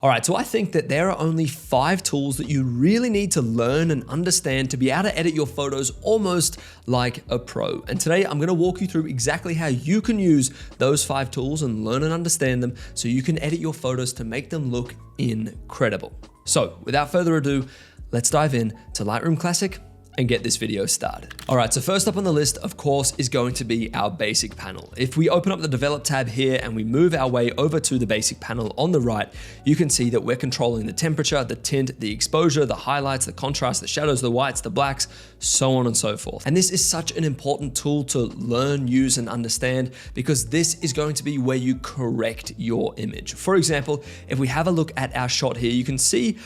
All right, so I think that there are only 5 tools that you really need to learn and understand to be able to edit your photos almost like a pro. And today I'm gonna walk you through exactly how you can use those 5 tools and learn and understand them so you can edit your photos to make them look incredible. So without further ado, let's dive in to Lightroom Classic and get this video started. All right, so first up on the list, of course, is going to be our basic panel. If we open up the develop tab here and we move our way over to the basic panel on the right, you can see that we're controlling the temperature, the tint, the exposure, the highlights, the contrast, the shadows, the whites, the blacks, so on and so forth. And this is such an important tool to learn, use, and understand because this is going to be where you correct your image. For example, if we have a look at our shot here, you can see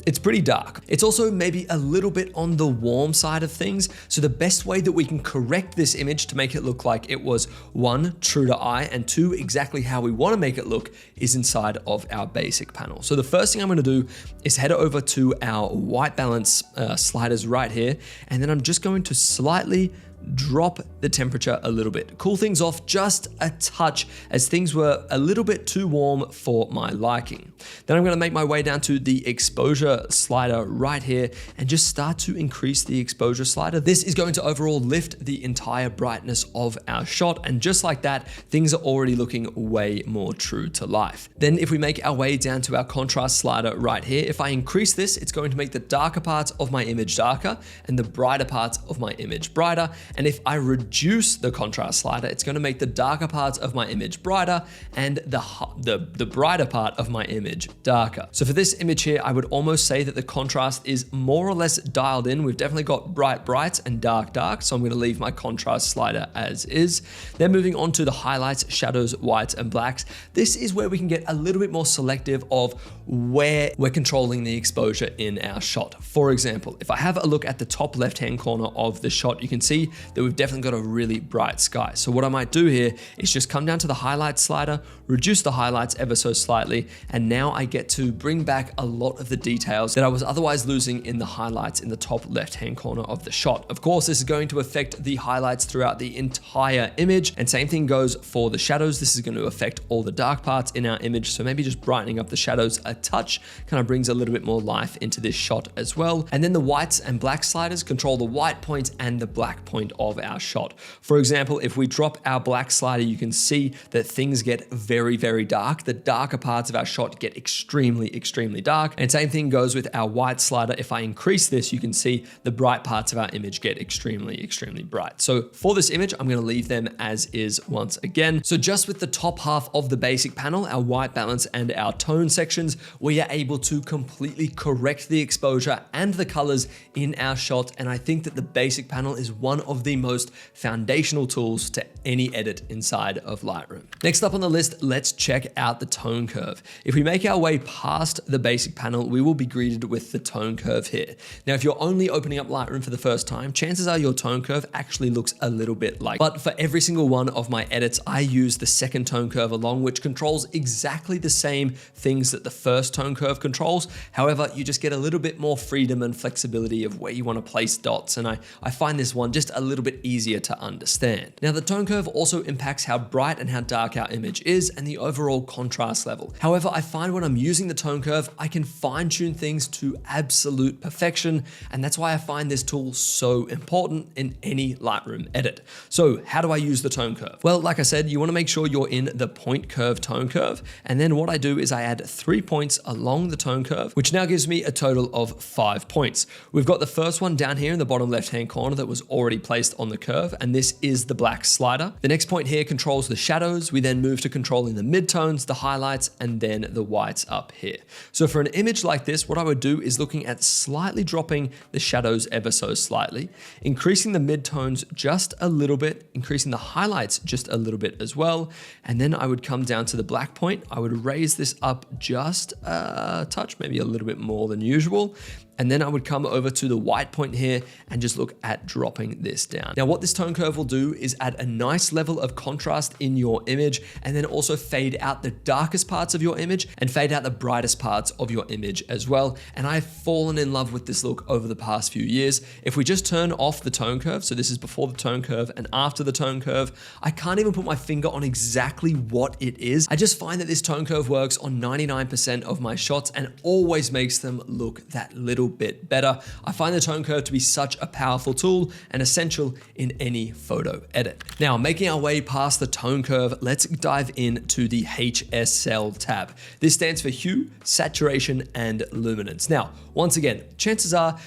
it's pretty dark. It's also maybe a little bit on the warm side of things. So the best way that we can correct this image to make it look like it was 1, true to eye, and 2, exactly how we want to make it look is inside of our basic panel. So the first thing I'm going to do is head over to our white balance sliders right here. And then I'm just going to slightly drop the temperature a little bit, cool things off just a touch as things were a little bit too warm for my liking. Then I'm going to make my way down to the exposure slider right here and just start to increase the exposure slider. This is going to overall lift the entire brightness of our shot, and just like that, things are already looking way more true to life. Then if we make our way down to our contrast slider right here, if I increase this, it's going to make the darker parts of my image darker and the brighter parts of my image brighter. And if I reduce the contrast slider, it's going to make the darker parts of my image brighter and the brighter part of my image darker. So for this image here, I would almost say that the contrast is more or less dialed in. We've definitely got bright brights and dark dark. So I'm going to leave my contrast slider as is. Then moving on to the highlights, shadows, whites, and blacks. This is where we can get a little bit more selective of where we're controlling the exposure in our shot. For example, if I have a look at the top left-hand corner of the shot, you can see that we've definitely got a really bright sky. So what I might do here is just come down to the highlight slider, reduce the highlights ever so slightly, and now I get to bring back a lot of the details that I was otherwise losing in the highlights in the top left-hand corner of the shot. Of course, this is going to affect the highlights throughout the entire image, and same thing goes for the shadows. This is going to affect all the dark parts in our image, so maybe just brightening up the shadows a touch kind of brings a little bit more life into this shot as well. And then the whites and black sliders control the white point and the black point of our shot. For example, if we drop our black slider, you can see that things get very, very dark. The darker parts of our shot get extremely, extremely dark. And same thing goes with our white slider. If I increase this, you can see the bright parts of our image get extremely, extremely bright. So for this image, I'm going to leave them as is once again. So just with the top half of the basic panel, our white balance and our tone sections, we are able to completely correct the exposure and the colors in our shot. And I think that the basic panel is one of the most foundational tools to any edit inside of Lightroom. Next up on the list, let's check out the tone curve. If we make our way past the basic panel, we will be greeted with the tone curve here. Now, if you're only opening up Lightroom for the first time, chances are your tone curve actually looks a little bit like, but for every single one of my edits, I use the second tone curve along, which controls exactly the same things that the first tone curve controls. However, you just get a little bit more freedom and flexibility of where you want to place dots. And I find this one just a little bit easier to understand. Now, the tone curve also impacts how bright and how dark our image is and the overall contrast level. However, I find when I'm using the tone curve, I can fine tune things to absolute perfection. And that's why I find this tool so important in any Lightroom edit. So how do I use the tone curve? Well, like I said, you want to make sure you're in the point curve tone curve. And then what I do is I add 3 points along the tone curve, which now gives me a total of 5 points. We've got the first one down here in the bottom left-hand corner that was already placed on the curve, and this is the black slider. The next point here controls the shadows. We then move to controlling the midtones, the highlights, and then the whites up here. So for an image like this, what I would do is looking at slightly dropping the shadows ever so slightly, increasing the midtones just a little bit, increasing the highlights just a little bit as well. And then I would come down to the black point. I would raise this up just a touch, maybe a little bit more than usual. And then I would come over to the white point here and just look at dropping this down. Now, what this tone curve will do is add a nice level of contrast in your image and then also fade out the darkest parts of your image and fade out the brightest parts of your image as well. And I've fallen in love with this look over the past few years. If we just turn off the tone curve, so this is before the tone curve and after the tone curve, I can't even put my finger on exactly what it is. I just find that this tone curve works on 99% of my shots and always makes them look that little bit better. I find the tone curve to be such a powerful tool and essential in any photo edit. Now, making our way past the tone curve, let's dive into the HSL tab. This stands for hue, saturation, and luminance. Now, once again, chances are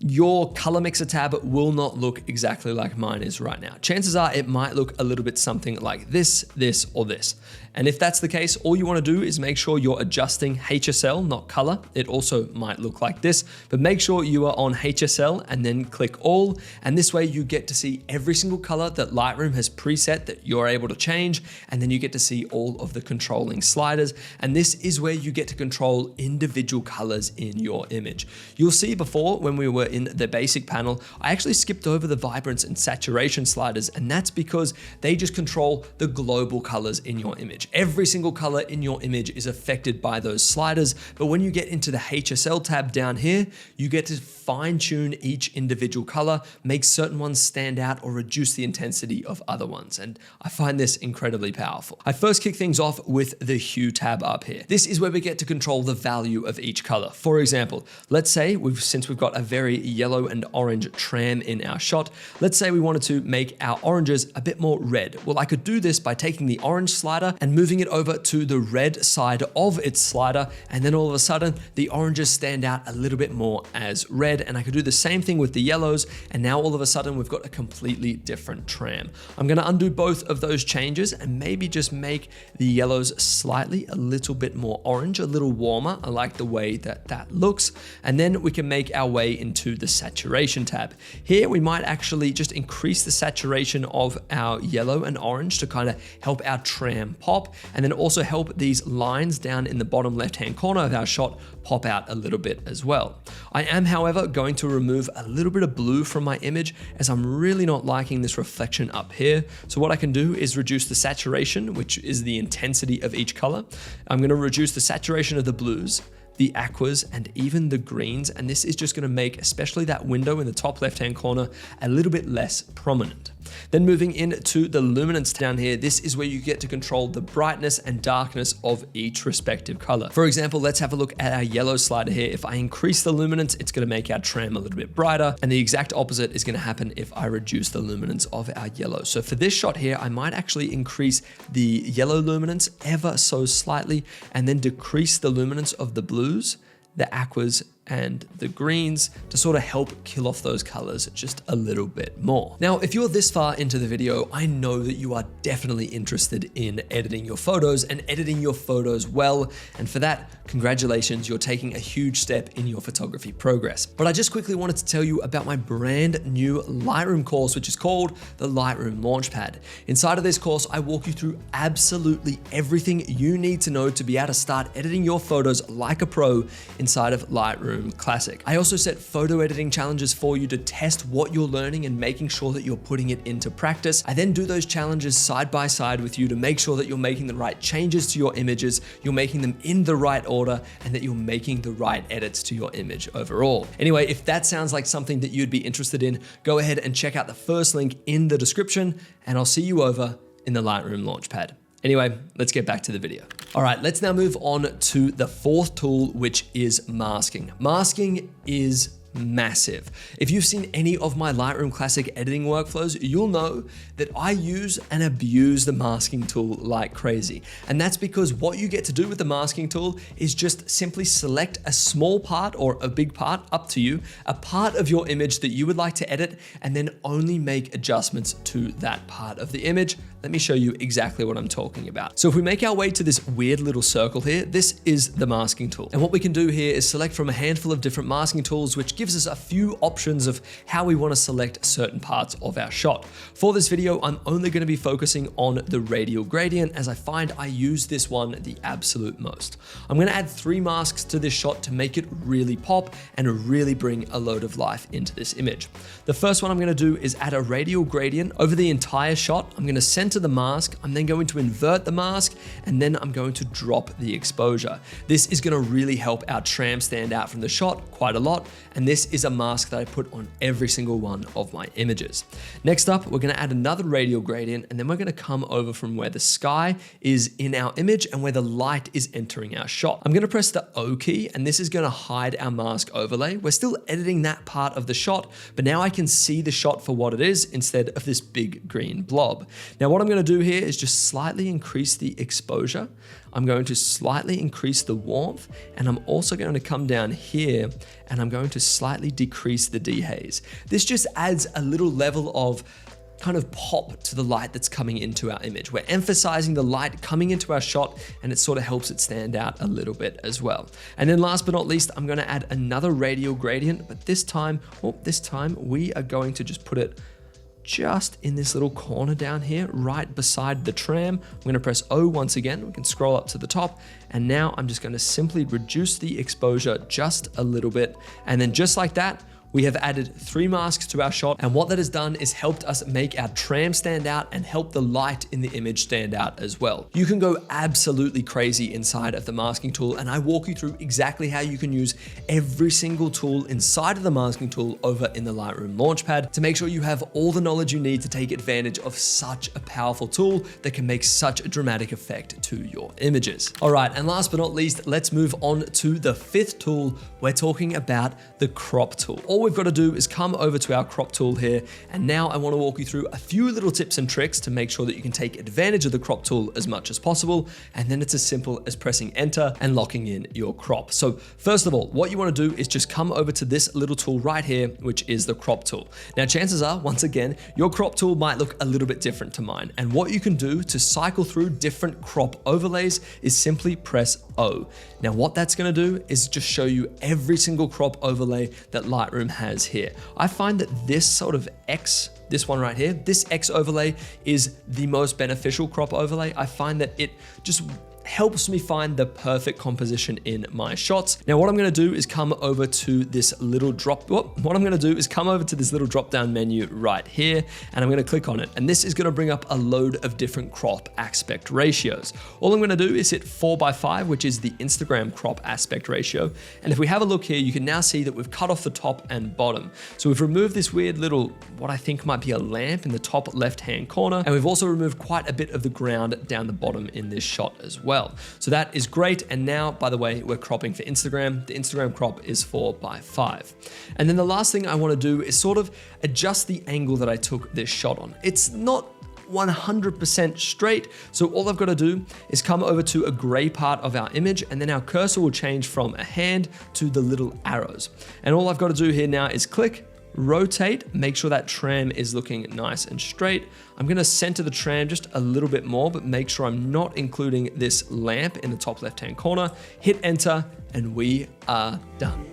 your color mixer tab will not look exactly like mine is right now. Chances are it might look a little bit something like this, this, or this. And if that's the case, all you want to do is make sure you're adjusting HSL, not color. It also might look like this, but make sure you are on HSL and then click all. And this way you get to see every single color that Lightroom has preset that you're able to change. And then you get to see all of the controlling sliders. And this is where you get to control individual colors in your image. You'll see before when we were in the basic panel, I actually skipped over the vibrance and saturation sliders. And that's because they just control the global colors in your image. Every single color in your image is affected by those sliders, but when you get into the HSL tab down here, you get to fine tune each individual color, make certain ones stand out or reduce the intensity of other ones. And I find this incredibly powerful. I first kick things off with the hue tab up here. This is where we get to control the value of each color. For example, let's say since we've got a very yellow and orange tram in our shot, let's say we wanted to make our oranges a bit more red. Well, I could do this by taking the orange slider and moving it over to the red side of its slider, and then all of a sudden the oranges stand out a little bit more as red. And I could do the same thing with the yellows, and now all of a sudden we've got a completely different tram. I'm going to undo both of those changes and maybe just make the yellows slightly a little bit more orange, a little warmer. I like the way that that looks. And then we can make our way into the saturation tab. Here we might actually just increase the saturation of our yellow and orange to kind of help our tram pop, and then also help these lines down in the bottom left-hand corner of our shot pop out a little bit as well. I am, however, going to remove a little bit of blue from my image as I'm really not liking this reflection up here. So what I can do is reduce the saturation, which is the intensity of each color. I'm going to reduce the saturation of the blues, the aquas, and even the greens. And this is just going to make especially that window in the top left-hand corner a little bit less prominent. Then moving into the luminance down here, this is where you get to control the brightness and darkness of each respective color. For example, let's have a look at our yellow slider here. If I increase the luminance, it's going to make our tram a little bit brighter, and the exact opposite is going to happen if I reduce the luminance of our yellow. So for this shot here, I might actually increase the yellow luminance ever so slightly, and then decrease the luminance of the blues, the aquas, and the greens to sort of help kill off those colors just a little bit more. Now, if you're this far into the video, I know that you are definitely interested in editing your photos and editing your photos well. And for that, congratulations, you're taking a huge step in your photography progress. But I just quickly wanted to tell you about my brand new Lightroom course, which is called the Lightroom Launchpad. Inside of this course, I walk you through absolutely everything you need to know to be able to start editing your photos like a pro inside of Lightroom Classic. I also set photo editing challenges for you to test what you're learning and making sure that you're putting it into practice. I then do those challenges side by side with you to make sure that you're making the right changes to your images, you're making them in the right order, and that you're making the right edits to your image overall. Anyway, if that sounds like something that you'd be interested in, go ahead and check out the first link in the description, and I'll see you over in the Lightroom Launchpad. Anyway, let's get back to the video. All right, let's now move on to the fourth tool, which is masking. Masking is massive. If you've seen any of my Lightroom Classic editing workflows, you'll know that I use and abuse the masking tool like crazy. And that's because what you get to do with the masking tool is just simply select a small part or a big part, up to you, a part of your image that you would like to edit, and then only make adjustments to that part of the image. Let me show you exactly what I'm talking about. So if we make our way to this weird little circle here, this is the masking tool. And what we can do here is select from a handful of different masking tools, which gives us a few options of how we want to select certain parts of our shot. For this video, I'm only going to be focusing on the radial gradient, as I find I use this one the absolute most. I'm going to add 3 masks to this shot to make it really pop and really bring a load of life into this image. The first one I'm going to do is add a radial gradient over the entire shot. I'm going to center center the mask, I'm then going to invert the mask, and then I'm going to drop the exposure. This is gonna really help our tram stand out from the shot quite a lot, and this is a mask that I put on every single one of my images. Next up, we're gonna add another radial gradient, and then we're gonna come over from where the sky is in our image and where the light is entering our shot. I'm gonna press the O key, and this is gonna hide our mask overlay. We're still editing that part of the shot, but now I can see the shot for what it is instead of this big green blob. Now what I'm gonna do here is just slightly increase the exposure. I'm going to slightly increase the warmth, and I'm also going to come down here and I'm going to slightly decrease the dehaze. This just adds a little level of kind of pop to the light that's coming into our image. We're emphasizing the light coming into our shot, and it sort of helps it stand out a little bit as well. And then last but not least, I'm gonna add another radial gradient, but this time we are going to just put it just in this little corner down here, right beside the tram. I'm gonna press O once again. We can scroll up to the top, and now I'm just gonna simply reduce the exposure just a little bit. And then just like that, we have added 3 masks to our shot, and what that has done is helped us make our tram stand out and help the light in the image stand out as well. You can go absolutely crazy inside of the masking tool, and I walk you through exactly how you can use every single tool inside of the masking tool over in the Lightroom Launchpad to make sure you have all the knowledge you need to take advantage of such a powerful tool that can make such a dramatic effect to your images. All right, and last but not least, let's move on to the 5th tool. We're talking about the crop tool. All we've got to do is come over to our crop tool here, and now I want to walk you through a few little tips and tricks to make sure that you can take advantage of the crop tool as much as possible, and then it's as simple as pressing enter and locking in your crop. So first of all, what you want to do is just come over to this little tool right here, which is the crop tool. Now chances are, once again, your crop tool might look a little bit different to mine, and what you can do to cycle through different crop overlays is simply press O. Now what that's going to do is just show you every single crop overlay that Lightroom has here. I find that this sort of X, this one right here, this X overlay is the most beneficial crop overlay. I find that it just helps me find the perfect composition in my shots. Now what I'm gonna do is come over to this little drop down menu right here, and I'm gonna click on it. And this is gonna bring up a load of different crop aspect ratios. All I'm gonna do is hit 4:5, which is the Instagram crop aspect ratio. And if we have a look here, you can now see that we've cut off the top and bottom. So we've removed this weird little, what I think might be a lamp in the top left-hand corner. And we've also removed quite a bit of the ground down the bottom in this shot as well. So that is great. And now, by the way, we're cropping for Instagram. The Instagram crop is 4:5. And then the last thing I want to do is sort of adjust the angle that I took this shot on. It's not 100% straight. So all I've got to do is come over to a gray part of our image, and then our cursor will change from a hand to the little arrows. And all I've got to do here now is click, rotate, make sure that tram is looking nice and straight. I'm gonna center the tram just a little bit more, but make sure I'm not including this lamp in the top left-hand corner. Hit enter, and we are done.